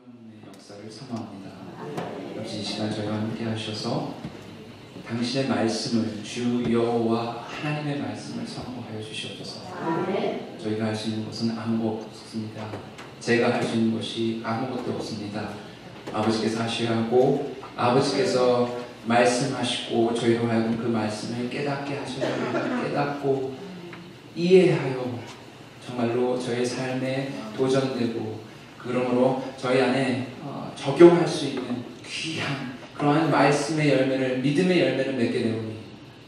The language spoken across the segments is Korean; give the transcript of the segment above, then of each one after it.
성령의 역사를 사모합니다. 아버지, 이 시간 저희와 함께 하셔서 당신의 말씀을, 주 여호와 하나님의 말씀을 선포하여 주시옵소서. 저희가 할 수 있는 것은 아무것도 없습니다. 제가 할 수 있는 것이 아무것도 없습니다. 아버지께서 하셔야 하고, 아버지께서 말씀하시고 저희로 하여금 그 말씀을 깨닫게 하셔야 합니다. 깨닫고 이해하여 정말로 저의 삶에 도전되고, 그러므로 저희 안에 적용할 수 있는 귀한 그러한 말씀의 열매를, 믿음의 열매를 맺게 되오니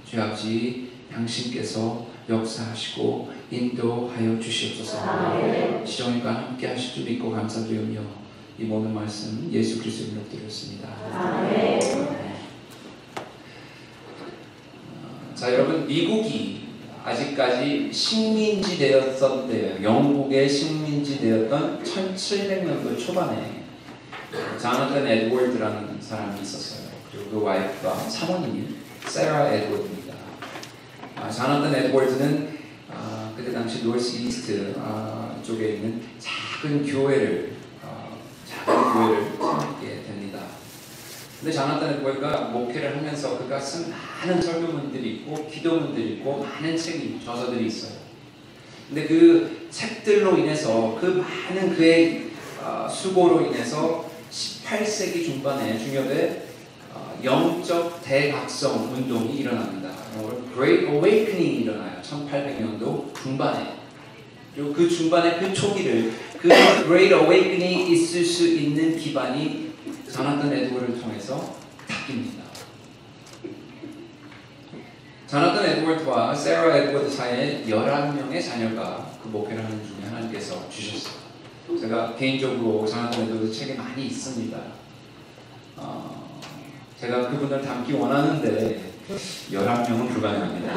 주 아버지, 당신께서 역사하시고 인도하여 주시옵소서. 시종일과 함께 하실 줄 믿고 감사드리며 이 모든 말씀 예수 그리스도 이름으로 드렸습니다. 자, 여러분, 미국이 아직까지 식민지 되었던 때예요. 영국의 식민지 되었던 1700년도 초반에 자나탄 에드워드라는 사람이 있었어요. 그리고 그 와이프가 사모님인 세라 에드워드입니다. 자나탄 에드워드는 그때 당시 노스 이스트 쪽에 있는 작은 교회를 섬기게 됩니다. 근데 자나탄 에드워드가 목회를 하면서 그가 쓴 많은 설교문들이 있고 기도문들이 있고 많은 책이, 저서들이 있어요. 근데 그 책들로 인해서, 그 많은 그의 수고로 인해서 18세기 중반에 중엽에 영적 대각성 운동이 일어납니다. Great Awakening이 일어나요. 1800년도 중반에. 그리고 그 중반에 그 초기를, 그 Great Awakening이 있을 수 있는 기반이 자나탄 에드워드를 통해서 닦입니다. 자나탄 에드워드와 세라 에드워드 사이에 11명의 자녀가 그 목회를 하는 중에 하나님께서 주셨어요. 제가 개인적으로 자나탄 에드워드 책이 많이 있습니다. 제가 그분을 닮기 원하는데 11명은 불가능합니다.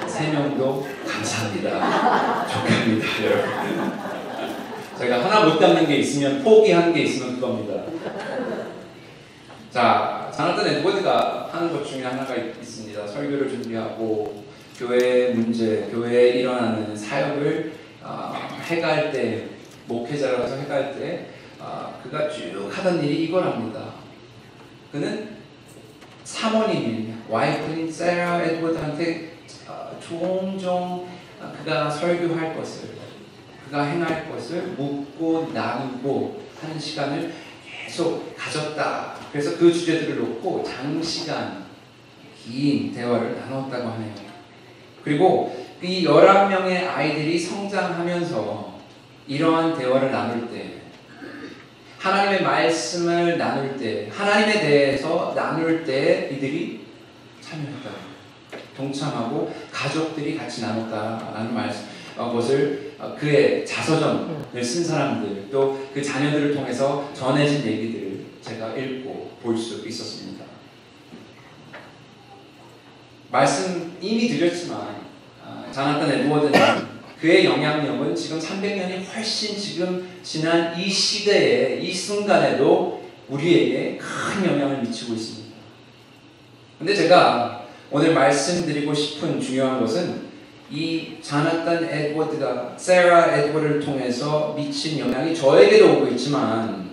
3명도 감사합니다. 축하합니다, 여러분. 제가 하나 못 닮는 게 있으면, 포기한 게 있으면 그겁니다. 자, 자나탄 에드워드가 하는 것 중에 하나가 있습니다. 설교를 준비하고 교회 문제, 교회에 일어나는 사역을 해갈 때, 목회자라서 해갈 때 그가 쭉 하던 일이 이거랍니다. 그는 사모님인, 와이프인 세라 에드워드한테 종종 그가 설교할 것을, 그가 행할 것을 묻고 나누고 하는 시간을 계속 가졌다. 그래서 그 주제들을 놓고 장시간 긴 대화를 나눴다고 하네요. 그리고 이 11명의 아이들이 성장하면서 이러한 대화를 나눌 때, 하나님의 말씀을 나눌 때, 하나님에 대해서 나눌 때 이들이 참여했다, 동참하고 가족들이 같이 나눴다라는 것을 그의 자서전을 쓴 사람들, 또 그 자녀들을 통해서 전해진 얘기들을 제가 읽고 볼 수 있었습니다. 말씀 이미 드렸지만 자나탄 에드워드는 그의 영향력은 지금 300년이 훨씬 지금 지난 이 시대에, 이 순간에도 우리에게 큰 영향을 미치고 있습니다. 근데 제가 오늘 말씀드리고 싶은 중요한 것은 이 자나탄 에드워드가 세라 에드워드를 통해서 미친 영향이 저에게도 오고 있지만,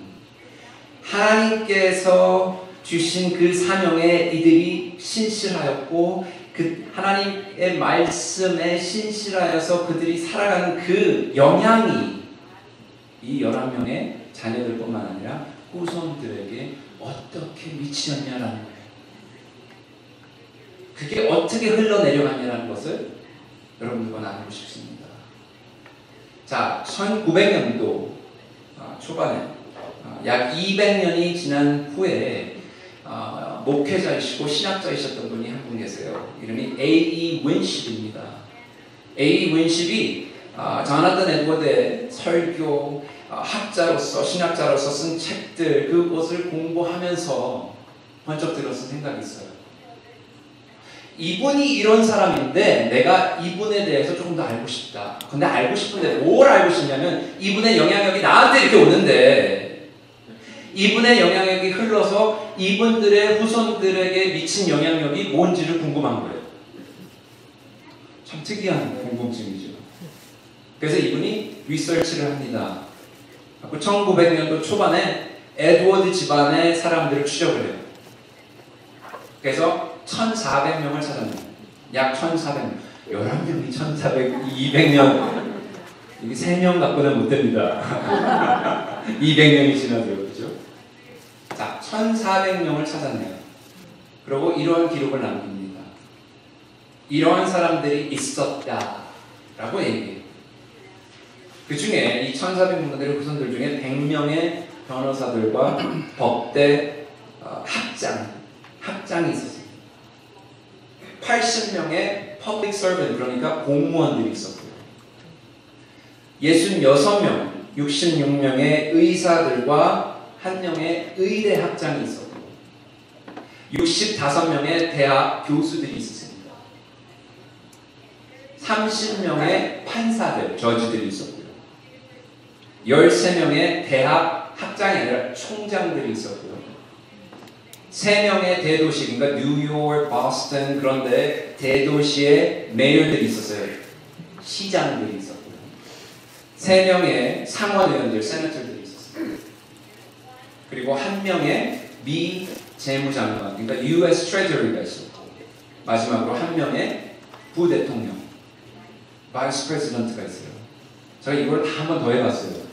하나님께서 주신 그 사명에 이들이 신실하였고, 그 하나님의 말씀에 신실하여서 그들이 살아가는 그 영향이 이 11명의 자녀들뿐만 아니라 후손들에게 어떻게 미치었냐라는 거예요. 그게 어떻게 흘러내려갔냐라는 것을 여러분들과 나누고 싶습니다. 자, 1900년도 초반에 약 200년이 지난 후에 목회자이시고 신학자이셨던 분이 한 분 계세요. 이름이 A.E. 윈십입니다. A.E. 윈십이 자나탄 에드워드의 설교, 학자로서, 신학자로서 쓴 책들, 그것을 공부하면서 번쩍 들었을 생각이 있어요. 이분이 이런 사람인데 내가 이분에 대해서 조금 더 알고 싶다. 근데 알고 싶은데 뭘 알고 싶냐면, 이분의 영향력이 나한테 이렇게 오는데 이분의 영향력이 흘러서 이분들의 후손들에게 미친 영향력이 뭔지를 궁금한 거예요. 참 특이한 궁금증이죠. 그래서 이분이 리서치를 합니다. 그 1900년도 초반에 에드워드 집안의 사람들을 추적을 해요. 그래서 1400명을 찾았네요. 약 1400명. 11명이 200년. 이게 3명 갖고는 못 됩니다. 200년이 지나도록, 그죠? 자, 1400명을 찾았네요. 그리고 이러한 기록을 남깁니다. 이러한 사람들이 있었다라고 얘기해요. 그 중에 이 1400명들의 후손들 중에 100명의 변호사들과 법대 학장이 있었습니다. 80명의 public servant, 그러니까 공무원들이 있었고요. 66명, 66명의 의사들과 1명의 의대 학장이 있었고 65명의 대학 교수들이 있었습니다. 30명의 판사들, 저지들이 있었고요. 13명의 대학 학장이 아니라 총장들이 있었고요. 3명의 대도시, 그러니까 뉴욕, 보스턴, 그런데 대도시의 메이어들이 있었어요. 시장들이 있었고요. 3명의 상원의원들, 세너터들이 있었어요. 그리고 1명의 미 재무장관, 그러니까 US Treasury가 있었고, 마지막으로 1명의 부대통령, Vice President가 있어요. 제가 이걸 다 한 번 더 해봤어요.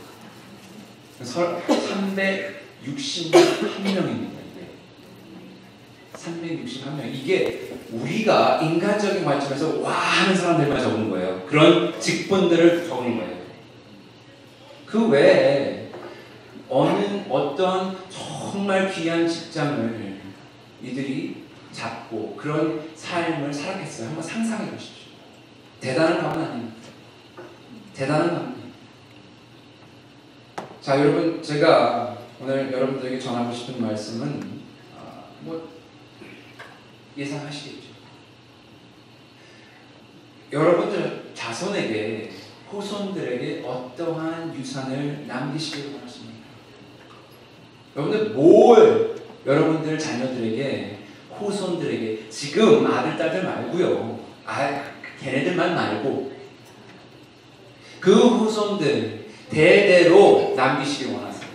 361명입니다. 361명. 이게 우리가 인간적인 관점에서 와 하는 사람들만 적은 거예요. 그런 직분들을 적은 거예요. 그 외에 어떤 정말 귀한 직장을 이들이 잡고 그런 삶을 살았겠어요. 한번 상상해 보십시오. 대단한 가문 아닙니까? 대단한 가문이에요. 자, 여러분, 제가 오늘 여러분들에게 전하고 싶은 말씀은 예상하시겠죠. 여러분들 자손에게, 후손들에게 어떠한 유산을 남기시길 원하십니까? 여러분들 뭘 여러분들 자녀들에게, 후손들에게, 지금 아들, 딸들 말고요. 걔네들만 말고 그 후손들 대대로 남기시길 원하세요.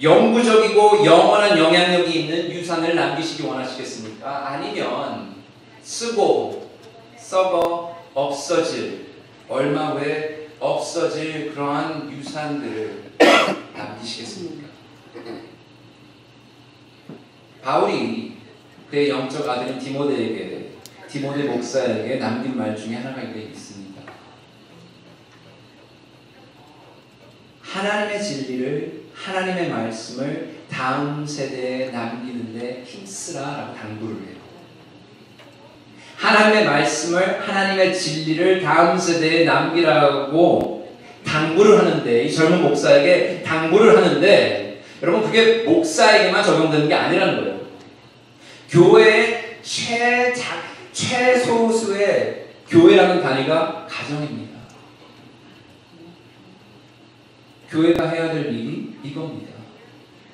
영구적이고 영원한 영향력이 있는 유산을 남기시기 원하시겠습니까? 아니면 쓰고 썩어 없어질, 얼마 후에 없어질 그러한 유산들을 남기시겠습니까? 바울이 그의 영적 아들인 디모데 목사에게 남긴 말 중에 하나가 있습니다. 하나님의 진리를, 하나님의 말씀을 다음 세대에 남기는데 힘쓰라라고 당부를 해요. 하나님의 말씀을, 하나님의 진리를 다음 세대에 남기라고 당부를 하는데, 이 젊은 목사에게 당부를 하는데, 여러분 그게 목사에게만 적용되는 게 아니라는 거예요. 교회의 최소수의 교회라는 단위가 가정입니다. 교회가 해야 될 일이 이겁니다.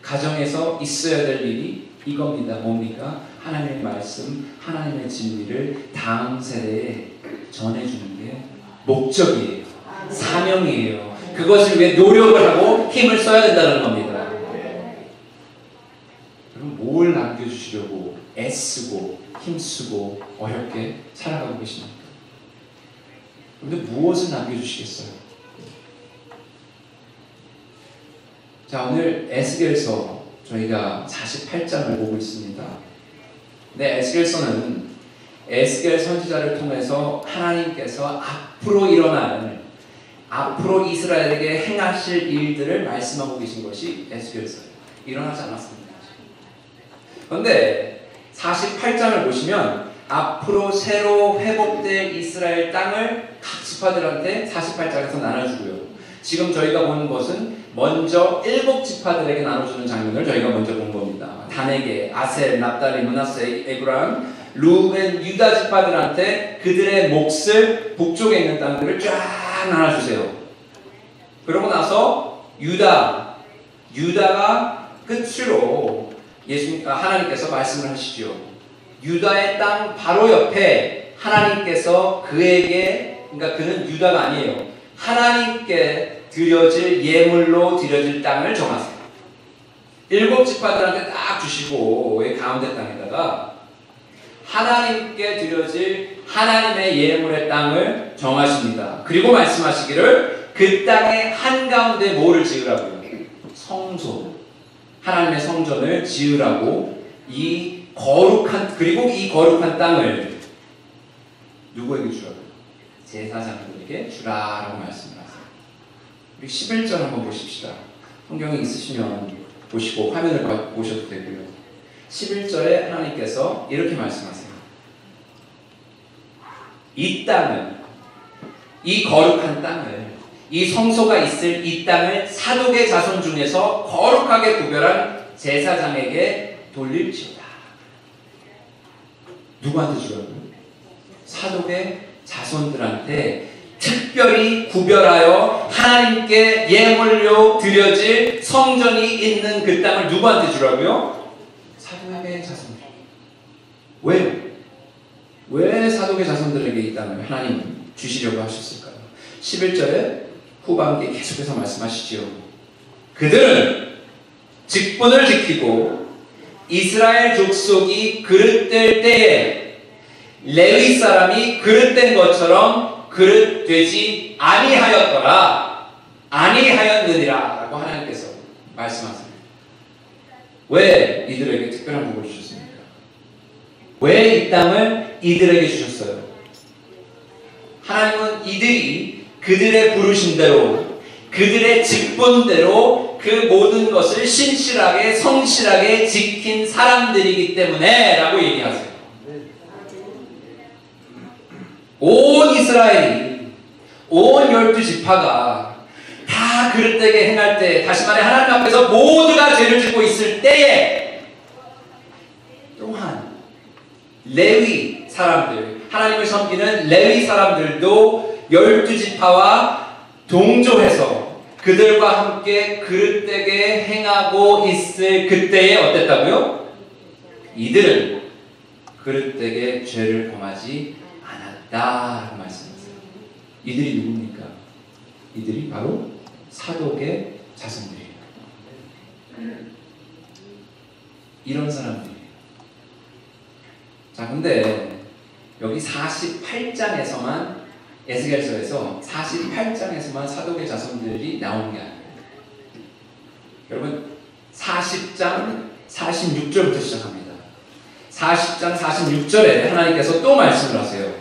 가정에서 있어야 될 일이 이겁니다. 뭡니까? 하나님의 말씀, 하나님의 진리를 다음 세대에 전해주는 게 목적이에요. 사명이에요. 그것을 위해 노력을 하고 힘을 써야 된다는 겁니다. 그럼 뭘 남겨주시려고 애쓰고 힘쓰고 어렵게 살아가고 계십니까? 그런데 무엇을 남겨주시겠어요? 자, 오늘 에스겔서 저희가 48장을 보고 있습니다. 네, 에스겔서는 에스겔 선지자를 통해서 하나님께서 앞으로 일어날, 앞으로 이스라엘에게 행하실 일들을 말씀하고 계신 것이 에스겔서예요. 일어나지 않았습니다. 그런데 48장을 보시면 앞으로 새로 회복될 이스라엘 땅을 각 지파들한테 48장에서 나눠주고요. 지금 저희가 보는 것은 먼저 7지파들에게 나눠주는 장면을 저희가 먼저 본 겁니다. 단에게, 아셀, 납달리, 므낫세, 에브라임, 루벤, 유다 지파들한테 그들의 몫을 북쪽에 있는 땅들을 쫙 나눠주세요. 그러고 나서 유다가 끝으로 하나님께서 말씀을 하시죠. 유다의 땅 바로 옆에 하나님께서 그에게, 그러니까 그는 유다가 아니에요. 하나님께 드려질 예물로 드려질 땅을 정하세요. 7 지파들한테 딱 주시고 이 가운데 땅에다가 하나님께 드려질 하나님의 예물의 땅을 정하십니다. 그리고 말씀하시기를 그 땅의 한가운데 뭐를 지으라고요? 성소, 하나님의 성전을 지으라고 그리고 이 거룩한 땅을 누구에게 주라고요? 제사장들에게 주라라고 말씀을 하세요. 우리 11절 한번 보십시다. 성경이 있으시면 보시고 화면을 보셔도 되고요. 11절에 하나님께서 이렇게 말씀하세요. 이 땅을, 이 거룩한 땅을, 이 성소가 있을 이 땅을 사독의 자손 중에서 거룩하게 구별한 제사장에게 돌릴지어다. 누구한테 주라고요? 사독의 자손들한테 특별히 구별하여 하나님께 예물로 드려질 성전이 있는 그 땅을 누구한테 주라고요? 사독의 자손들. 왜요? 왜 사독의 자손들에게 이 땅을 하나님은 주시려고 하셨을까요? 11절에 후반기에 계속해서 말씀하시지요. 그들은 직분을 지키고 이스라엘 족속이 그릇될 때에 레위 사람이 그릇된 것처럼 그릇되지 아니하였느니라 라고 하나님께서 말씀하세요. 왜 이들에게 특별한 복을 주셨습니까? 왜 이 땅을 이들에게 주셨어요? 하나님은 이들이 그들의 부르신 대로, 그들의 직분대로 그 모든 것을 신실하게 성실하게 지킨 사람들이기 때문에 라고 얘기하세요. 온 이스라엘이, 온 12지파가 다 그릇되게 행할 때, 다시 말해 하나님 앞에서 모두가 죄를 짓고 있을 때에 또한 레위 사람들, 하나님을 섬기는 레위 사람들도 12지파와 동조해서 그들과 함께 그릇되게 행하고 있을 그때에 어땠다고요? 이들은 그릇되게 죄를 범하지 않았다라고 말씀하세요. 이들이 누굽니까? 이들이 바로 사독의 자손들이에요. 이런 사람들이에요. 자, 근데 여기 48장에서만, 에스겔서에서 48장에서만 사독의 자손들이 나오는 게 아니에요. 여러분 40장 46절부터 시작합니다. 40장 46절에 하나님께서 또 말씀을 하세요.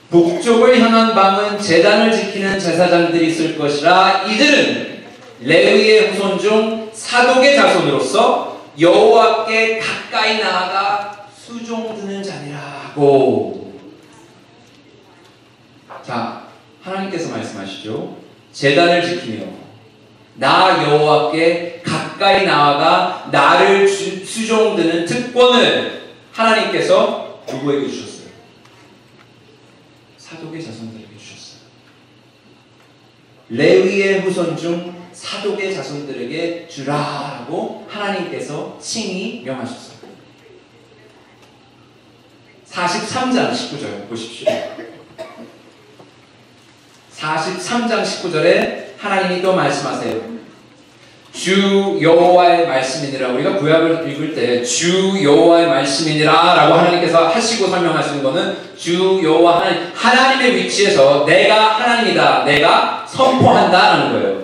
북쪽을 향한 방은 제단을 지키는 제사장들이 있을 것이라. 이들은 레위의 후손 중 사독의 자손으로서 여호와께 가까이 나아가 수종드는 자니라고. 자, 하나님께서 말씀하시죠. 제단을 지키며 나 여호와께 가까이 나아가 나를 수종드는 특권을 하나님께서 누구에게 주셨어요? 사독의 자손들에게 주셨어요. 레위의 후손 중 사독의 자손들에게 주라라고 하나님께서 칭히 명하셨어요. 43장 19절 보십시오. 43장 19절에 하나님이 또 말씀하세요. 주 여호와의 말씀이니라. 우리가 구약을 읽을 때 주 여호와의 말씀이니라 라고 하나님께서 하시고 설명하시는 것은 주 여호와 하나님의 위치에서 내가 하나님이다, 내가 선포한다 라는 거예요.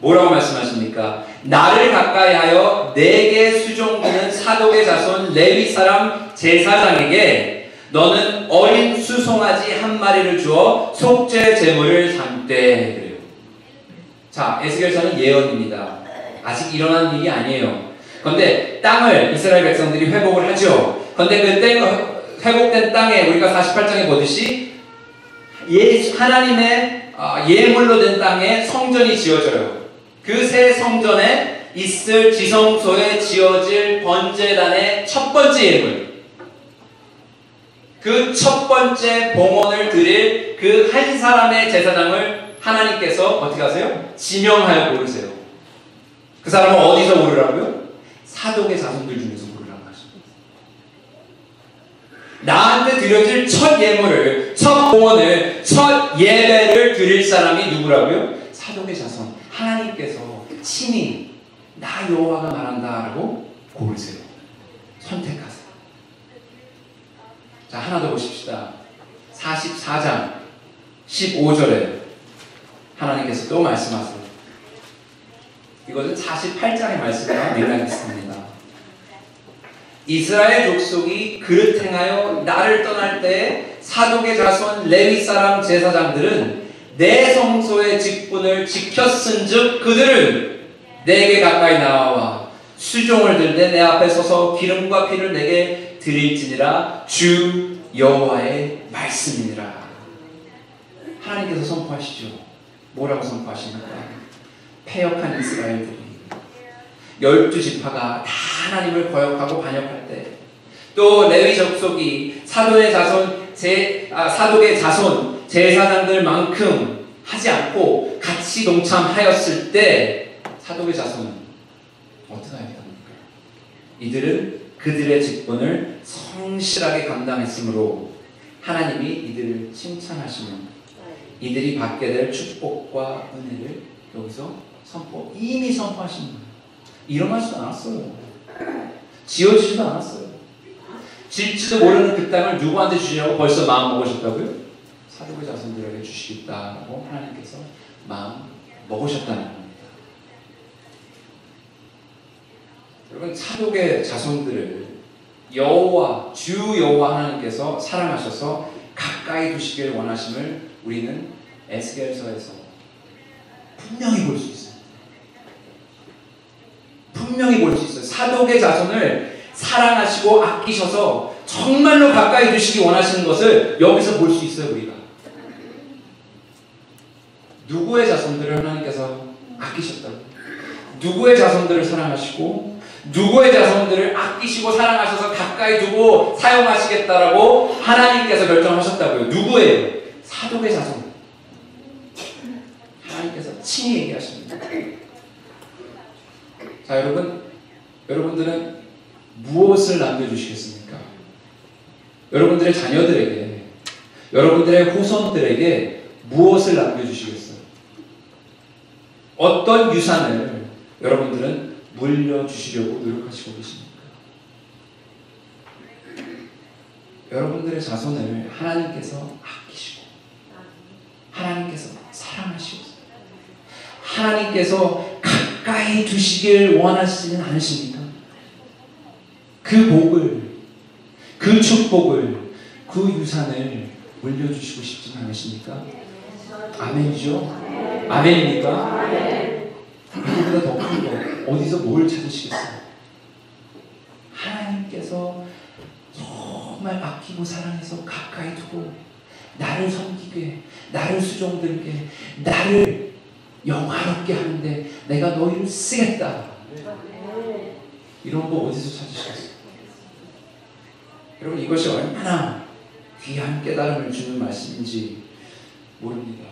뭐라고 말씀하십니까? 나를 가까이 하여 내게 수종드는 사독의 자손 레위 사람 제사장에게 너는 어린 수송아지 한 마리를 주어 속죄 제물을 담되. 그래요. 자, 에스겔서는 예언입니다. 아직 일어난 일이 아니에요. 그런데 땅을 이스라엘 백성들이 회복을 하죠. 그런데 그 회복된 땅에 우리가 48장에 보듯이 하나님의 예물로 된 땅에 성전이 지어져요. 그 새 성전에 있을 지성소에 지어질 번제단의 첫 번째 예물, 그 첫 번째 봉헌을 드릴 그 한 사람의 제사장을 하나님께서 어떻게 하세요? 지명하여 고르세요. 그 사람은 어디서 고르라고요? 사독의 자손들 중에서 고르라고 하십니다. 나한테 드려질 첫 예물을, 첫 봉헌을, 첫 예배를 드릴 사람이 누구라고요? 사독의 자손, 하나님께서 친히 나 여호와가 말한다라고 고르세요. 선택하세요. 자, 하나 더 보십시다. 44장 15절에 하나님께서 또 말씀하세요. 이것은 48장의 말씀과 맥락이 있습니다. 이스라엘 족속이 그릇 행하여 나를 떠날 때 사독의 자손 레위 사람 제사장들은 내 성소의 직분을 지켰은즉 그들은 내게 가까이 나와 수종을 들되 내 앞에 서서 기름과 피를 내게 드릴지니라 주 여호와의 말씀이니라. 하나님께서 선포하시죠. 뭐라고 선포하십니까? 패역한 이스라엘들이 12지파가 다 하나님을 거역하고 반역할 때, 또 레위 족속이 사독의 자손 제사장들만큼 하지 않고 같이 동참하였을 때 사독의 자손은 어떻게 해야 됩니까? 이들은 그들의 직분을 성실하게 감당했으므로 하나님이 이들을 칭찬하시면 이들이 받게 될 축복과 은혜를 여기서 이미 선포하신 거예요. 일어나지도 않았어요. 지어지지도 않았어요. 질지도 모르는 그 땅을 누구한테 주시냐고 벌써 마음 먹으셨다고요? 사독의 자손들에게 주시겠다고 하나님께서 마음 먹으셨다는 겁니다. 여러분, 사독의 자손들을 여호와, 주 여호와 하나님께서 사랑하셔서 가까이 두시길 원하심을 우리는 에스겔서에서 분명히 볼 수 있어요. 분명히 볼 수 있어요. 사독의 자손을 사랑하시고 아끼셔서 정말로 가까이 두시기 원하시는 것을 여기서 볼 수 있어요. 우리가 누구의 자손들을 하나님께서 아끼셨다고, 누구의 자손들을 사랑하시고 누구의 자손들을 아끼시고 사랑하셔서 가까이 두고 사용하시겠다라고 하나님께서 결정하셨다고요. 누구예요? 사독의 자손. 하나님께서 친히 얘기하십니다. 자, 여러분들은 무엇을 남겨주시겠습니까? 여러분들의 자녀들에게, 여러분들의 후손들에게 무엇을 남겨주시겠어요? 어떤 유산을 여러분들은 물려주시려고 노력하시고 계십니까? 여러분들의 자손을 하나님께서 아끼시고 하나님께서 사랑하시고 하나님께서 가까이 두시길 원하시지는 않으십니까? 그 복을, 그 축복을, 그 유산을 물려주시고 싶지는 않으십니까? 아멘이죠? 아멘입니까? 이거보다 더 큰 거 어디서 뭘 찾으시겠어요? 하나님께서 정말 아끼고 사랑해서 가까이 두고 나를 섬기게, 나를 수종들게, 나를 영화롭게 하는데 내가 너희를 쓰겠다. 이런 거 어디서 찾으시겠어요? 여러분, 이것이 얼마나 귀한 깨달음을 주는 말씀인지 모릅니다.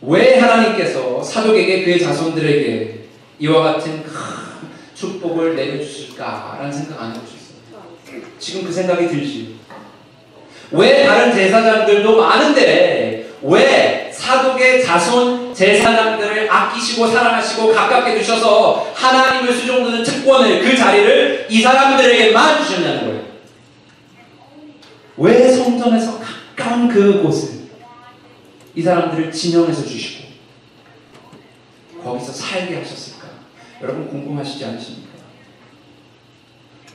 왜 하나님께서 사독에게 그의 자손들에게 이와 같은 큰 축복을 내려주실까라는 생각 안 해보셨어요? 지금 그 생각이 들지. 왜 다른 제사장들도 많은데 왜 사독의 자손 제사장들을 아끼시고 사랑하시고 가깝게 두셔서 하나님을 수종드는 특권을, 그 자리를 이 사람들에게만 주셨냐는 거예요. 왜 성전에서 가까운 그곳을 이 사람들을 진영해서 주시고 거기서 살게 하셨을까? 여러분, 궁금하시지 않으십니까?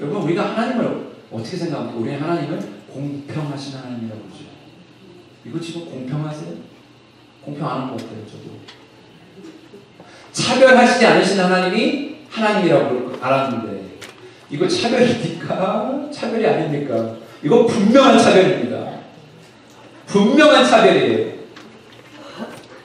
여러분, 우리가 하나님을 어떻게 생각합니까? 우리는 하나님을 공평하신 하나님이라고 그러죠. 이거 지금 공평하세요? 공평 안 한 것 같아요. 저도 차별하시지 않으신 하나님이 하나님이라고 알았는데 이거 차별입니까? 차별이 아닙니까? 이거 분명한 차별입니다. 분명한 차별이에요.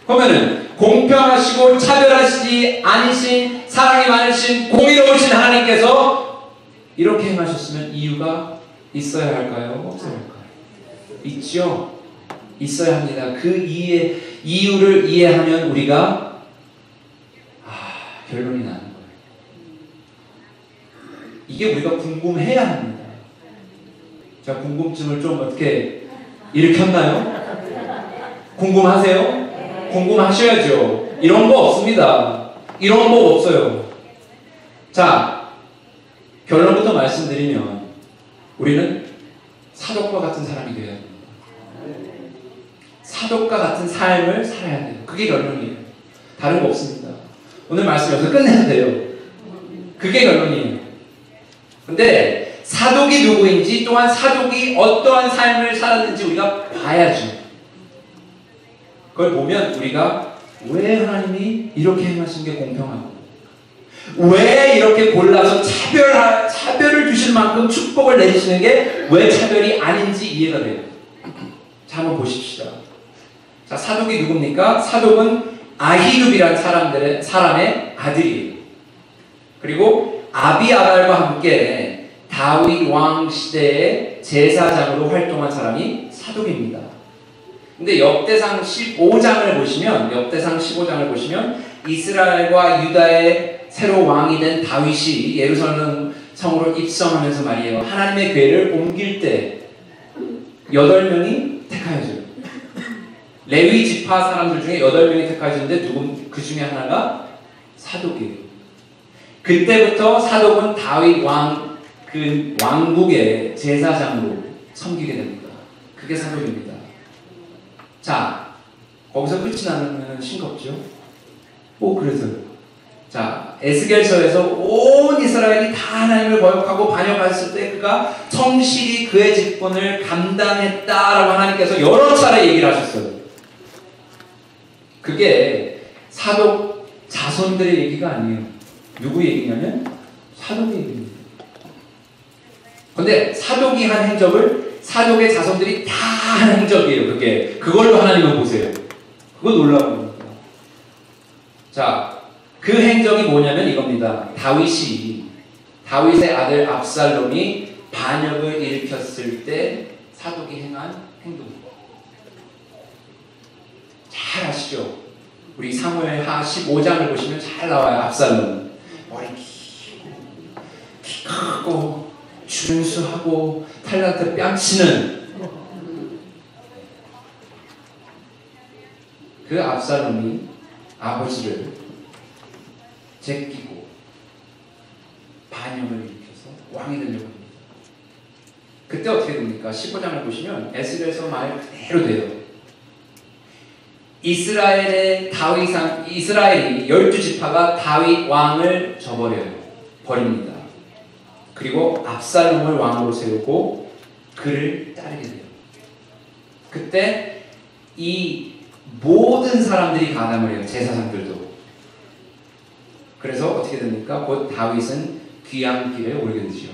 그러면은 공평하시고 차별하시지 않으신, 사랑이 많으신, 공의로우신 하나님께서 이렇게 행하셨으면 이유가 있어야 할까요? 없어야 할까요? 있죠. 있어야 합니다. 그 이유를 이해하면 우리가 결론이 나는 거예요. 이게 우리가 궁금해야 합니다. 자, 궁금증을 좀 어떻게 일으켰나요? 궁금하세요? 궁금하셔야죠. 이런 거 없습니다. 이런 거 없어요. 자, 결론부터 말씀드리면 우리는 사독과 같은 사람이 되어야 합니다. 사독과 같은 삶을 살아야 돼요. 그게 결론이에요. 다른 거 없습니다. 오늘 말씀 여기서 끝내면 돼요. 그게 결론이에요. 근데 사독이 누구인지 또한 사독이 어떠한 삶을 살았는지 우리가 봐야죠. 그걸 보면 우리가 왜 하나님이 이렇게 행하신 게 공평하고 왜 이렇게 골라서 차별을 주실 만큼 축복을 내리시는 게 왜 차별이 아닌지 이해가 돼요. 자, 한번 보십시다. 자, 사독이 누굽니까? 사독은 아히룹이란 사람의 아들이에요. 그리고 아비아달과 함께 다윗 왕 시대의 제사장으로 활동한 사람이 사독입니다. 근데 역대상 15장을 보시면 이스라엘과 유다의 새로 왕이 된 다윗이 예루살렘 성으로 입성하면서 말이에요. 하나님의 궤를 옮길 때 8명이 택하여져요. 레위 지파 사람들 중에 8명이 택하여졌는데 그 중에 하나가 사독이에요. 그때부터 사독은 다윗 그 왕국의 제사장으로 섬기게 됩니다. 그게 사독입니다. 자, 거기서 끝이 나면 싱겁죠? 그래서요. 자, 에스겔서에서 온 이스라엘이 다 하나님을 거역하고 반역했을 때 그가 성실히 그의 직분을 감당했다라고 하나님께서 여러 차례 얘기를 하셨어요. 그게 사독 자손들의 얘기가 아니에요. 누구 얘기냐면 사독의 얘기입니다. 근데 사독이 한 행적을 사독의 자손들이 다 한 행적이에요. 그걸로 하나님을 보세요. 그거 놀라운 겁니다. 자, 그 행적이 뭐냐면 이겁니다. 다윗의 아들 압살롬이 반역을 일으켰을 때 사독이 행한 행동입니다. 잘 아시죠? 우리 사무엘하 15장을 보시면 잘 나와요. 압살롬 머리 길고 키 크고 준수하고 탈란트 뺨치는 그 압살롬이 아버지를 제끼고 반역을 일으켜서 왕이 되려고 합니다. 그때 어떻게 됩니까? 15장을 보시면 에스겔서 말 그대로 돼요. 이스라엘이 12지파가 다윗 왕을 버립니다. 그리고 압살롬을 왕으로 세우고 그를 따르게 돼요. 그때 이 모든 사람들이 가담을 해요. 제사장들도. 그래서 어떻게 됩니까? 곧 다윗은 귀양길에 오르게 되죠.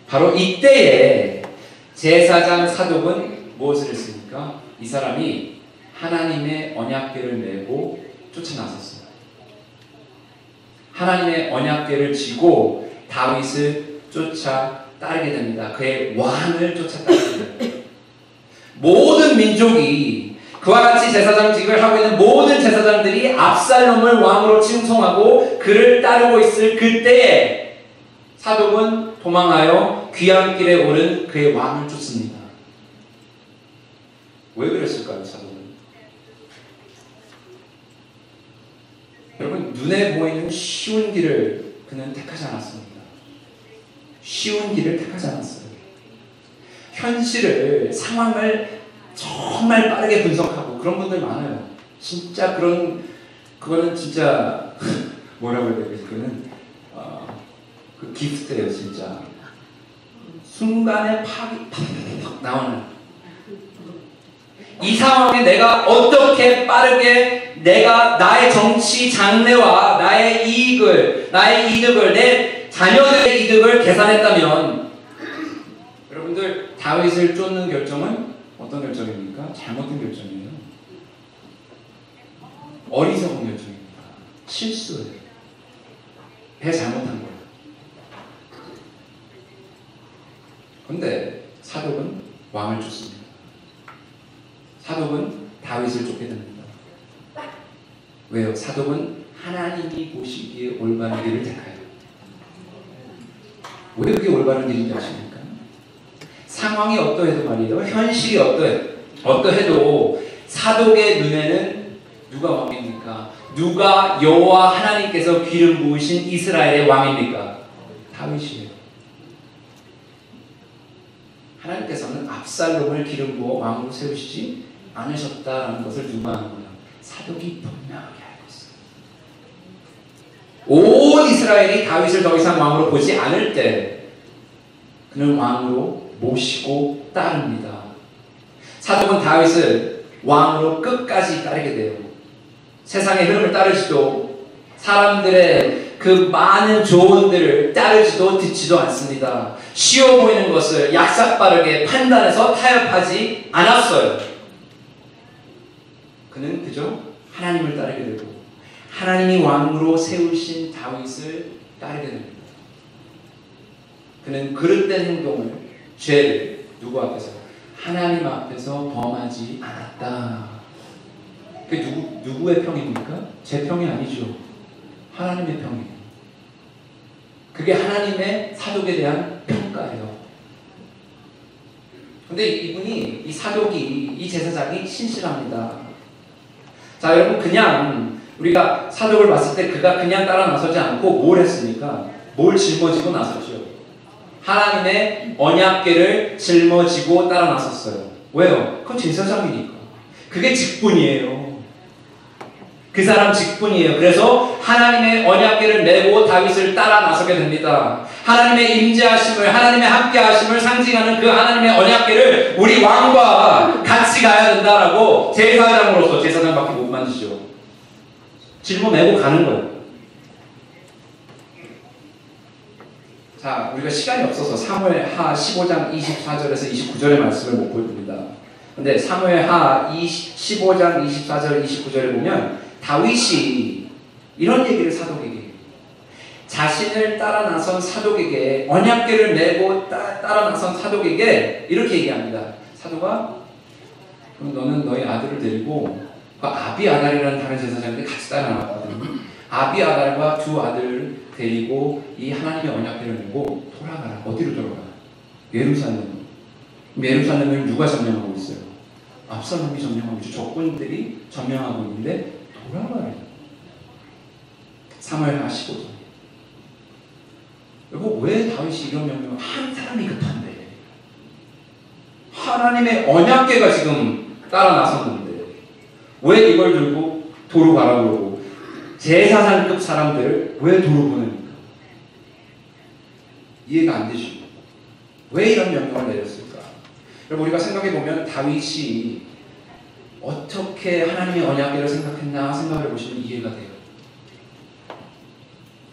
바로 이때에 제사장 사독은 무엇을 했습니까? 이 사람이 하나님의 언약궤를 메고 쫓아나섰어요. 하나님의 언약궤를 쥐고 다윗을 쫓아 따르게 됩니다. 그의 왕을 쫓아 따르게 됩니다. 모든 민족이 그와 같이 제사장직을 하고 있는 모든 제사장들이 압살롬을 왕으로 칭송하고 그를 따르고 있을 그때에 사독은 도망하여 귀양길에 오른 그의 왕을 쫓습니다. 왜 그랬을까요, 사독은? 여러분, 눈에 보이는 쉬운 길을 그는 택하지 않았습니다. 쉬운 길을 택하지 않았어요. 현실을, 상황을 정말 빠르게 분석하고 그런 분들 많아요. 진짜 그거는 진짜 뭐라고 해야 되지? 그거는 그 기프트예요, 진짜. 순간에 팍 나오는. 이 상황에 내가 어떻게 빠르게 나의 정치 장래와 나의 이득을, 내 자녀들의 이득을 계산했다면 여러분들 다윗을 쫓는 결정은 어떤 결정입니까? 잘못된 결정이에요. 어리석은 결정입니다. 실수예요. 잘못한 거예요. 그런데 사독은 왕을 쫓습니다. 사독은 다윗을 쫓게 됩니다. 왜요? 사독은 하나님이 보시기에 올바른 길을 택해요. 왜 그게 올바른 길인지 아십니까? 상황이 어떠해도 말이에요. 현실이 어떠해도 사독의 눈에는 누가 왕입니까? 누가 여호와 하나님께서 기름 부으신 이스라엘의 왕입니까? 다윗이에요. 하나님께서는 압살롬을 기름 부어 왕으로 세우시지 않으셨다라는 것을 누가 아는 거야? 사독이 분명하게 알고 있어요. 온 이스라엘이 다윗을 더 이상 왕으로 보지 않을 때 그는 왕으로 모시고 따릅니다. 사독은 다윗을 왕으로 끝까지 따르게 돼요. 세상의 흐름을 따르지도 사람들의 그 많은 조언들을 따르지도 듣지도 않습니다. 쉬워 보이는 것을 약삭빠르게 판단해서 타협하지 않았어요. 그는 그저 하나님을 따르게 되고 하나님이 왕으로 세우신 다윗을 따르게 됩니다. 그는 그릇된 행동을, 죄를 누구 앞에서? 하나님 앞에서 범하지 않았다. 그게 누구의 평입니까? 제 평이 아니죠. 하나님의 평이에요. 그게 하나님의 사독에 대한 평가예요. 근데 이분이, 이 사독이, 이 제사장이 신실합니다. 자, 여러분, 그냥 우리가 사독을 봤을 때 그가 그냥 따라 나서지 않고 뭘 했습니까? 뭘 짊어지고 나섰죠? 하나님의 언약궤를 짊어지고 따라 나섰어요. 왜요? 그건 제사장이니까. 그게 직분이에요. 그 사람 직분이에요. 그래서 하나님의 언약궤를 메고 다윗을 따라 나서게 됩니다. 하나님의 임재하심을, 하나님의 함께하심을 상징하는 그 하나님의 언약궤를 우리 왕과 같이 가야 된다라고 제사장으로서, 제사장밖에 못 만지죠. 짊어 메고 가는 거예요. 자, 우리가 시간이 없어서 사무엘하 15장 24절에서 29절의 말씀을 못 보여드립니다. 근데 사무엘하 15장 24절 29절에 보면 다윗이 이런 얘기를 사독에게 해요. 자신을 따라 나선 사독에게, 언약궤를 메고 따라 나선 사독에게 이렇게 얘기합니다. 사독아, 그럼 너는 너희 아들을 데리고, 아비아달이라는 다른 제사장들이 같이 따라 나왔거든요. 아비아달과 두 아들을 데리고 이 하나님의 언약궤를 메고 돌아가라. 어디로 돌아가라? 예루살렘. 예루살렘을 누가 점령하고 있어요? 압살롬이 점령하고 있죠. 적군들이 점령하고 있는데 돌아가라. 사무엘하 15절. 여보, 왜 다윗이 이런 명령을? 한 사람이 급한데, 하나님의 언약궤가 지금 따라 나섰는데 왜 이걸 들고 도로 가라고 그러고, 제사장급 사람들을 왜 도로 보냅니까? 이해가 안 되죠. 왜 이런 명령을 내렸을까? 여러분, 우리가 생각해보면 다윗이 어떻게 하나님의 언약궤를 생각했나 생각해 보시면 이해가 돼요.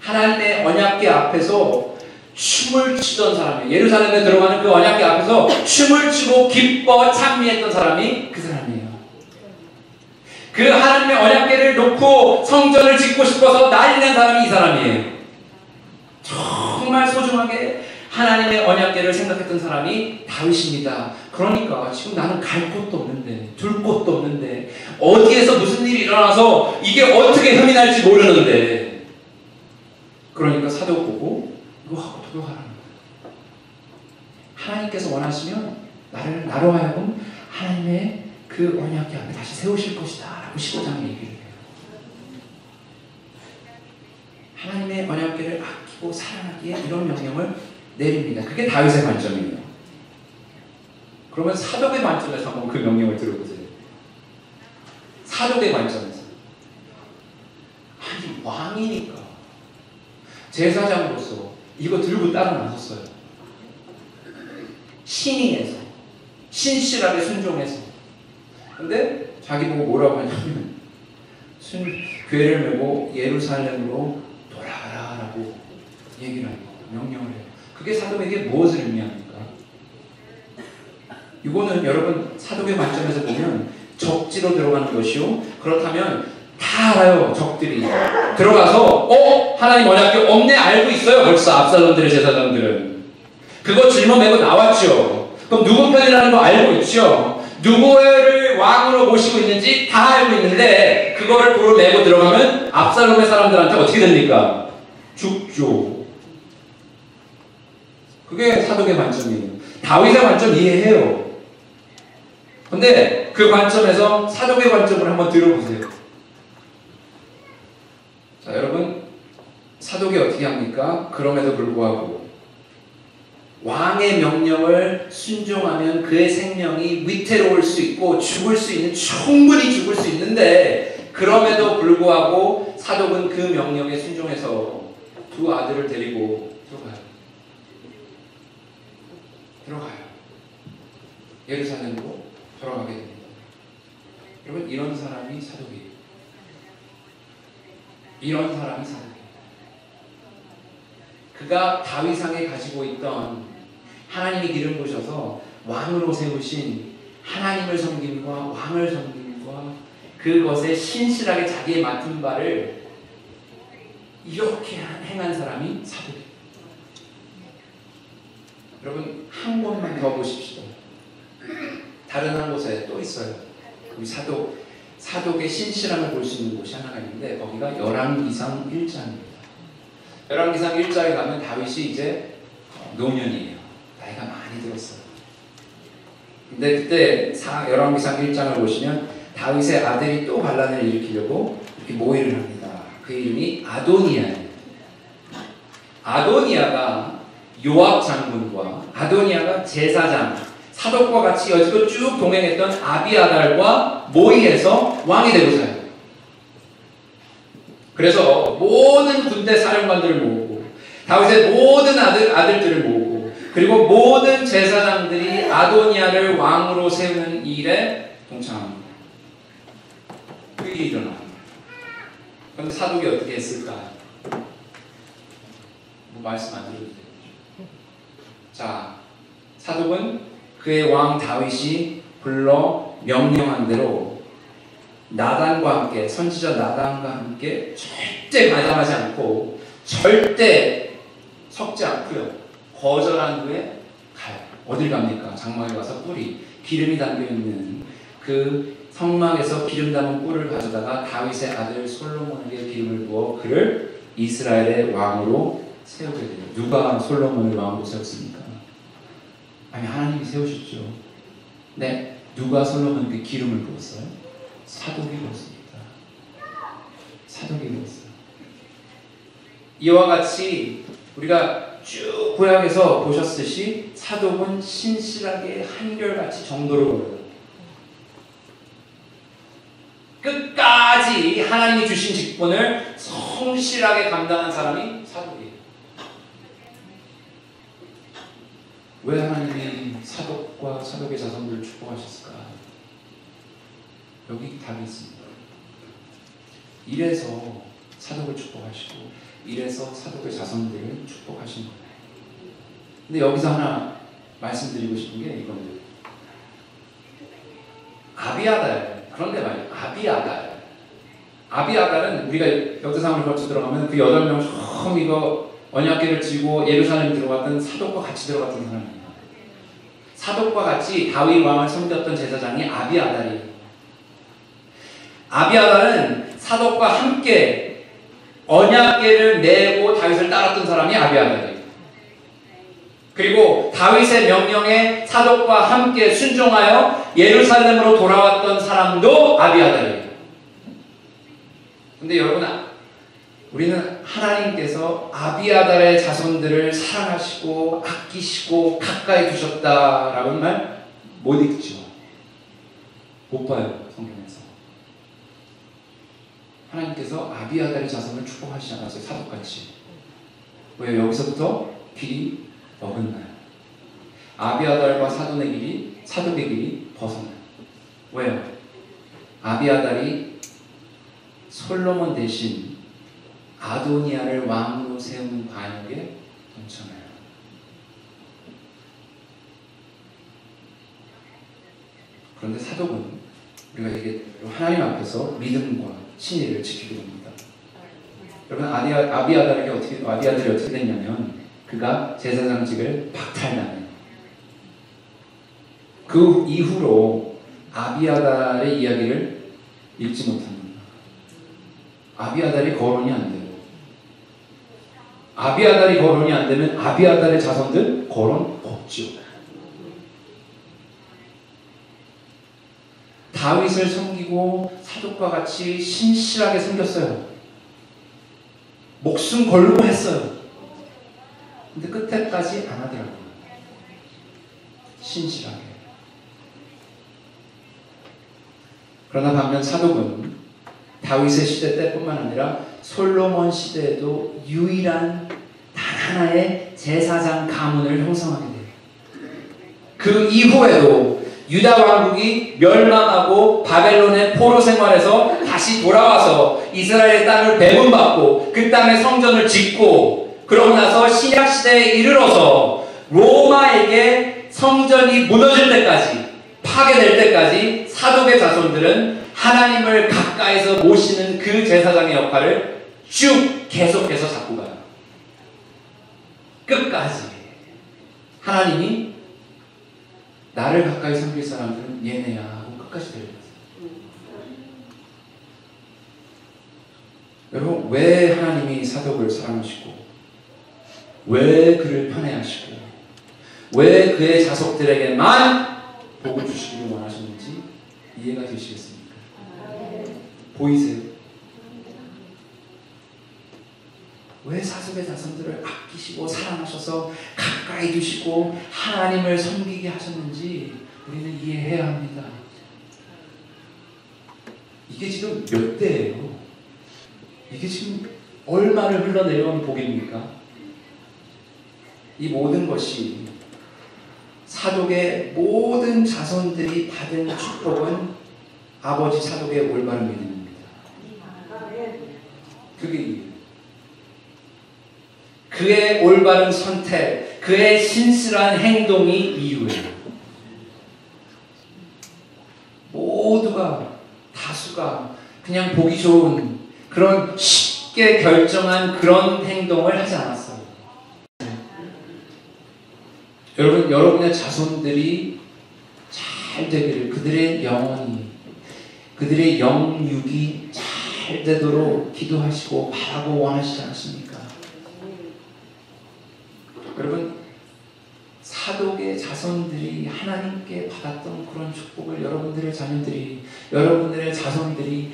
하나님의 언약궤 앞에서 춤을 추던 사람이, 예루살렘에 들어가는 그 언약궤 앞에서 춤을 추고 기뻐 찬미했던 사람이 그 사람이에요. 그 하나님의 언약궤를 놓고 성전을 짓고 싶어서 난리난 사람이 이 사람이에요. 정말 소중하게 하나님의 언약궤를 생각했던 사람이 다윗입니다. 그러니까 지금 나는 갈 곳도 없는데, 둘 곳도 없는데, 어디에서 무슨 일이 일어나서 이게 어떻게 흠이 날지 모르는데, 그러니까 사독 보고 이거 하고 돌아가라는 거예요. 하나님께서 원하시면 나로 하여금 하나님의 그 언약궤 앞에 다시 세우실 것이다 라고 15장에 얘기를 해요. 하나님의 언약궤를 아끼고 사랑하기에 이런 명령을 내립니다. 그게 다윗의 관점이에요. 그러면 사독의 관점에서 한번 그 명령을 들어보세요. 사독의 관점에서. 아니, 왕이니까 제사장으로서 이거 들고 따라 나섰어요. 신인에서, 신실하게 순종해서. 근데 자기 보고 뭐라고 하냐면 궤를 메고 예루살렘으로 돌아가라 라고 얘기를 해요. 명령을 해요. 그게 사독에게 무엇을 의미합니까? 이거는 여러분 사독의 관점에서 보면 적지로 들어가는 것이요, 그렇다면 다 알아요. 적들이 들어가서 하나님 언약궤 없네 알고 있어요. 벌써 압살롬들의 제사장들은 그거 짊어 메고 나왔죠. 그럼 누구 편이라는 거 알고 있죠. 누구를 왕으로 모시고 있는지 다 알고 있는데 그거를 도로 메고 들어가면 압살롬의 사람들한테 어떻게 됩니까? 죽죠. 그게 사독의 관점이에요. 다윗의 관점 이해해요. 근데 그 관점에서 사독의 관점을 한번 들어보세요. 자, 여러분, 사독이 어떻게 합니까? 그럼에도 불구하고 왕의 명령을 순종하면 그의 생명이 위태로울 수 있고 죽을 수 있는, 충분히 죽을 수 있는데, 그럼에도 불구하고 사독은 그 명령에 순종해서 두 아들을 데리고 들어가요. 예루살렘으로 돌아가게 됩니다. 여러분, 이런 사람이 사독이에요. 이런 사람이 사독이에요. 그가 다윗왕에 가지고 있던, 하나님이 기름 부으셔서 왕으로 세우신 하나님을 섬김과 왕을 섬김과 그것에 신실하게 자기의 맡은 바를 이렇게 행한 사람이 사독이에요. 여러분, 한 곳만 더 보십시오. 다른 한 곳에 또 있어요. 우리 사독의 신실함을 볼 수 있는 곳이 하나가 있는데, 거기가 열왕기상 1장입니다. 열왕기상 1장에 가면 다윗이 이제 노년이에요. 나이가 많이 들었어요. 근데 그때 열왕기상 1장을 보시면 다윗의 아들이 또 반란을 일으키려고 이렇게 모의를 합니다. 그 이름이 아도니아예요. 아도니아가 요압 장군과 아도니아가 제사장, 사독과 같이 여지껏 쭉 동행했던 아비아달과 모의해서 왕이 되고서요. 그래서 모든 군대 사령관들을 모으고 다윗의 모든 아들들을 모으고 그리고 모든 제사장들이 아도니아를 왕으로 세우는 일에 동참합니다. 그 일이 일어납니다. 그런데 사독이 어떻게 했을까? 말씀 안 드려도 돼요. 자, 사독은 그의 왕 다윗이 불러 명령한 대로 나단과 함께, 선지자 나단과 함께 절대 가담하지 않고 절대 섞지 않고요. 거절한 후에 가요. 어딜 갑니까? 장막에 가서 뿔이, 기름이 담겨있는 그 성막에서 기름 담은 뿔을 가져다가 다윗의 아들 솔로몬에게 기름을 부어 그를 이스라엘의 왕으로 세우게 돼요. 누가 솔로몬을 왕으로 세웠습니까? 아니, 하나님이 세우셨죠. 네, 누가 솔로몬에게 기름을 부었어요? 사독이 부었습니다. 사독이 부었어요. 이와 같이 우리가 쭉 구약에서 보셨듯이 사독은 신실하게 한결같이 정도를 보여요. 끝까지 하나님이 주신 직분을 성실하게 감당한 사람이 사독이에요. 왜 하나님이 사독과 사독의 자손들을 축복하셨을까? 여기 답이 있습니다. 이래서 사독을 축복하시고 이래서 사독의 자손들을 축복하신 거예요. 근데 여기서 하나 말씀드리고 싶은 게 이겁니다. 아비아달, 그런데 말이에요. 아비아달은 우리가 역대상을 거쳐 들어가면 그 8명 처음 이거 언약궤를 쥐고 예루살렘 들어갔던 사독과 같이 들어갔던 사람이에요. 사독과 같이 다윗 왕을 섬겼던 제사장이 아비아달이에요. 아비아달은 사독과 함께 언약궤를 메고 다윗을 따랐던 사람이 아비아달이에요. 그리고 다윗의 명령에 사독과 함께 순종하여 예루살렘으로 돌아왔던 사람도 아비아달이에요. 근데 여러분, 우리는 하나님께서 아비아달의 자손들을 사랑하시고 아끼시고 가까이 두셨다라는 말 못 읽죠. 못 봐요, 성경에서. 하나님께서 아비아달의 자손을 축복하시지 않았어요, 사독같이. 왜? 여기서부터 길이 어긋나요. 아비아달과 사독의 길이 벗어나요. 왜요? 아비아달이 솔로몬 대신 아도니아를 왕으로 세우는 반역에 동참해요. 그런데 사독은 우리가 이게 하나님 앞에서 믿음과 신의를 지키게 됩니다. 여러분, 아비아달이 어떻게 됐냐면 그가 제사장직을 박탈당해요. 그 이후로 아비아달의 이야기를 읽지 못합니다. 아비아달이 거론이 안 돼요. 아비아달이 거론이 안 되면 아비아달의 자손들 거론 없죠. 다윗을 섬기고 사독과 같이 신실하게 섬겼어요. 목숨 걸고 했어요. 근데 끝에까지 안 하더라고요. 신실하게. 그러나 반면 사독은 다윗의 시대 때뿐만 아니라 솔로몬 시대에도 유일한 단 하나의 제사장 가문을 형성하게 돼요. 그 이후에도 유다 왕국이 멸망하고 바벨론의 포로 생활에서 다시 돌아와서 이스라엘의 땅을 배분받고 그 땅에 성전을 짓고 그러고 나서 신약 시대에 이르러서 로마에게 성전이 무너질 때까지 파괴될 때까지 사독의 자손들은 하나님을 가까이서 모시는 그 제사장의 역할을 쭉 계속해서 잡고 가요. 끝까지. 하나님이 나를 가까이 섬길 사람들은 얘네야 하고 끝까지 데려갔어요. 여러분, 왜 하나님이 사독을 사랑하시고 왜 그를 편애하시고 왜 그의 자손들에게만 복을 주시기를 원하셨는지 이해가 되시겠습니까? 보이세요? 왜 사독의 자손들을 아끼시고 사랑하셔서 가까이 두시고 하나님을 섬기게 하셨는지 우리는 이해해야 합니다. 이게 지금 몇 대예요? 이게 지금 얼마를 흘러내려온 복입니까? 이 모든 것이 사독의 모든 자손들이 받은 축복은 아버지 사독의 올바른 믿음입니다. 그게 그의 올바른 선택, 그의 신실한 행동이 이유예요. 모두가, 다수가 그냥 보기 좋은 그런 쉽게 결정한 그런 행동을 하지 않았어요. 여러분, 여러분의 자손들이 잘 되기를, 그들의 영혼이, 그들의 영육이 잘 되도록 기도하시고 바라고 원하시지 않습니까? 여러분, 사독의 자손들이 하나님께 받았던 그런 축복을 여러분들의 자녀들이, 여러분들의 자손들이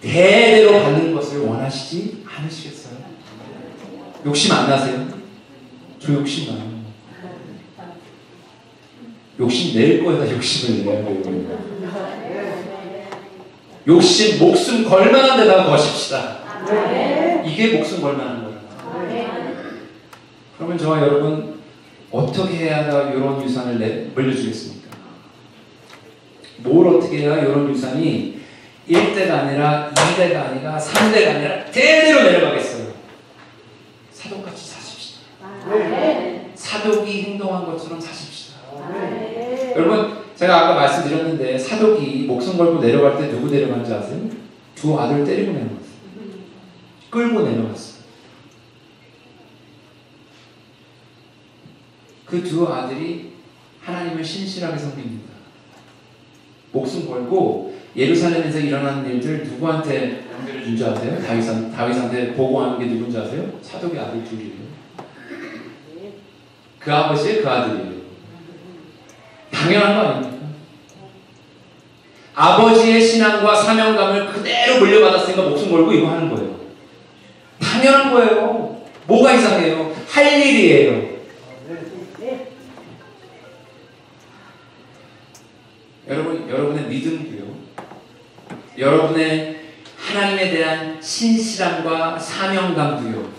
대대로 받는 것을 원하시지 않으시겠어요? 욕심 안 나세요? 저 욕심 나요. 욕심 낼 거에다 욕심을 내야 돼요. 욕심, 목숨 걸만한 데다가 거십시다. 이게 목숨 걸만한 거예요. 그러면 저와 여러분 어떻게 해야 이런 유산을 물려주겠습니까? 뭘 어떻게 해야 이런 유산이 1대가 아니라 2대가 아니라 3대가 아니라 대대로 내려가겠어요? 사독같이 사십시다. 사독이 행동한 것처럼 사십시다. 여러분, 제가 아까 말씀드렸는데 사독이 목숨 걸고 내려갈 때 누구 내려간지 아세요? 두 아들 때리고 내려갔어요. 끌고 내려갔어요. 그 두 아들이 하나님을 신실하게 섬깁니다. 목숨 걸고 예루살렘에서 일어나는 일들 누구한테 연결해 준 줄 아세요? 다윗한테 보고하는 게 누군지 아세요? 사독의 아들 둘이에요. 그 아버지의 그 아들이에요. 당연한 거 아닙니까? 아버지의 신앙과 사명감을 그대로 물려받았으니까 목숨 걸고 이거 하는 거예요. 당연한 거예요. 뭐가 이상해요? 할 일이에요. 여러분의 믿음도요, 여러분의 하나님에 대한 신실함과 사명감도요,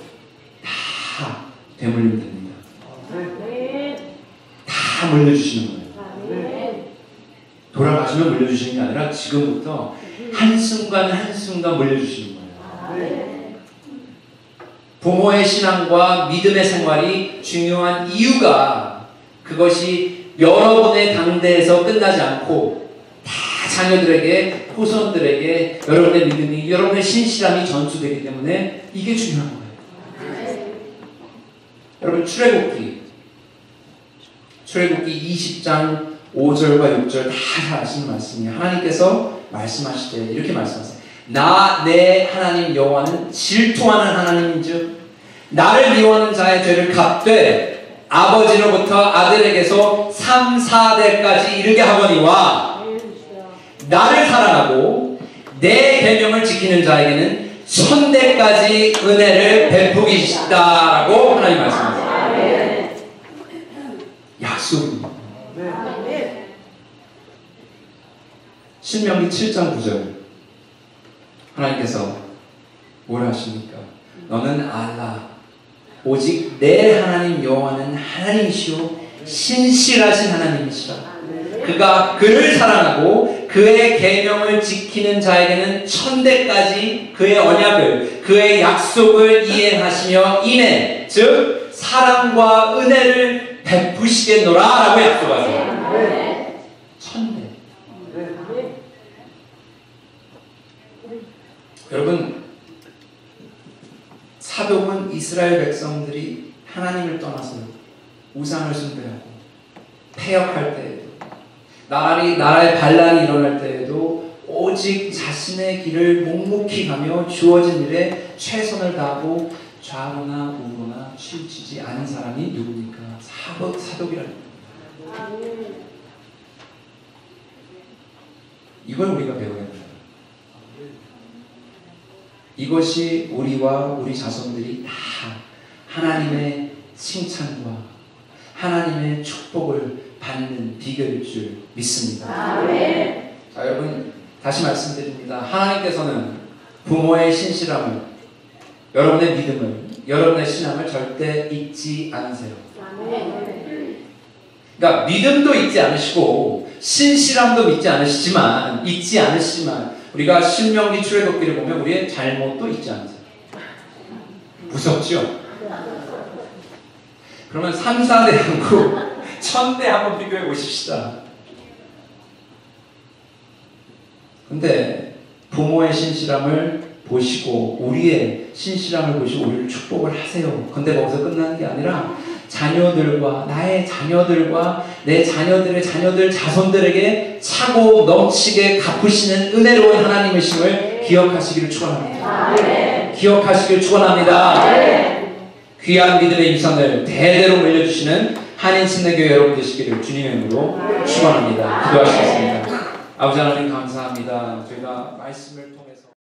다 되물리면 됩니다. 다 물려주시는 거예요. 돌아가시면 물려주시는 게 아니라 지금부터 한순간 한순간 물려주시는 거예요. 부모의 신앙과 믿음의 생활이 중요한 이유가 그것이 여러분의 당대에서 끝나지 않고 다 자녀들에게, 후손들에게 여러분의 믿음이, 여러분의 신실함이 전수되기 때문에 이게 중요한 거예요. 여러분, 출애굽기 20장 5절과 6절 다 잘 아시는 말씀이에요. 하나님께서 말씀하실 때 이렇게 말씀하세요. 나 내 하나님 여호와는 질투하는 하나님인즉 나를 미워하는 자의 죄를 갚되 아버지로부터 아들에게서 3, 4대까지 이르게 하거니와 나를 사랑하고 내 계명을 지키는 자에게는 천대까지 은혜를 베푸기시다라고 하나님 말씀하세요. 약속입니다. 신명기 7장 9절 하나님께서 뭐라 하십니까? 너는 알라 오직 내 하나님 여호와는 하나님이시오 신실하신 하나님이시라. 그가 그를 사랑하고 그의 계명을 지키는 자에게는 천대까지 그의 언약을 그의 약속을 이행하시며 이내 즉 사랑과 은혜를 베푸시겠노라 라고 약속하세요. 천대. 여러분, 사독은 이스라엘 백성들이 하나님을 떠나서 우상을 숭배하고 패역할 때에도 나라의 반란이 일어날 때에도 오직 자신의 길을 묵묵히 가며 주어진 일에 최선을 다하고 좌로나 우로나 치우치지 않은 사람이 누굽니까? 사독이라는 겁니다. 이걸 우리가 배워야 합니다. 이것이 우리와 우리 자손들이 다 하나님의 칭찬과 하나님의 축복을 받는 비결일 줄 믿습니다. 자, 여러분 다시 말씀드립니다. 하나님께서는 부모의 신실함을, 여러분의 믿음을, 여러분의 신앙을 절대 잊지 않으세요. 그러니까 믿음도 잊지 않으시고 신실함도 잊지 않으시지만 우리가 신명기 출애굽기를 보면 우리의 잘못도 잊지 않으세요. 무섭죠? 그러면 3, 4대 한국 1000대 한번 비교해 보십시다. 근데 부모의 신실함을 보시고 우리의 신실함을 보시고 우리를 축복을 하세요. 근데 거기서 끝나는 게 아니라 자녀들과 나의 자녀들과 내 자녀들의 자녀들 자손들에게 차고 넘치게 갚으시는 은혜로운 하나님이심을 기억하시기를 축원합니다. 기억하시기를 축원합니다. 귀한 믿음의 유산을 대대로 물려주시는 한인침례교회 여러분 되시기를 주님의 이름으로 축원합니다. 기도하시겠습니다. 아버지 하나님 감사합니다. 저희가 말씀을 통해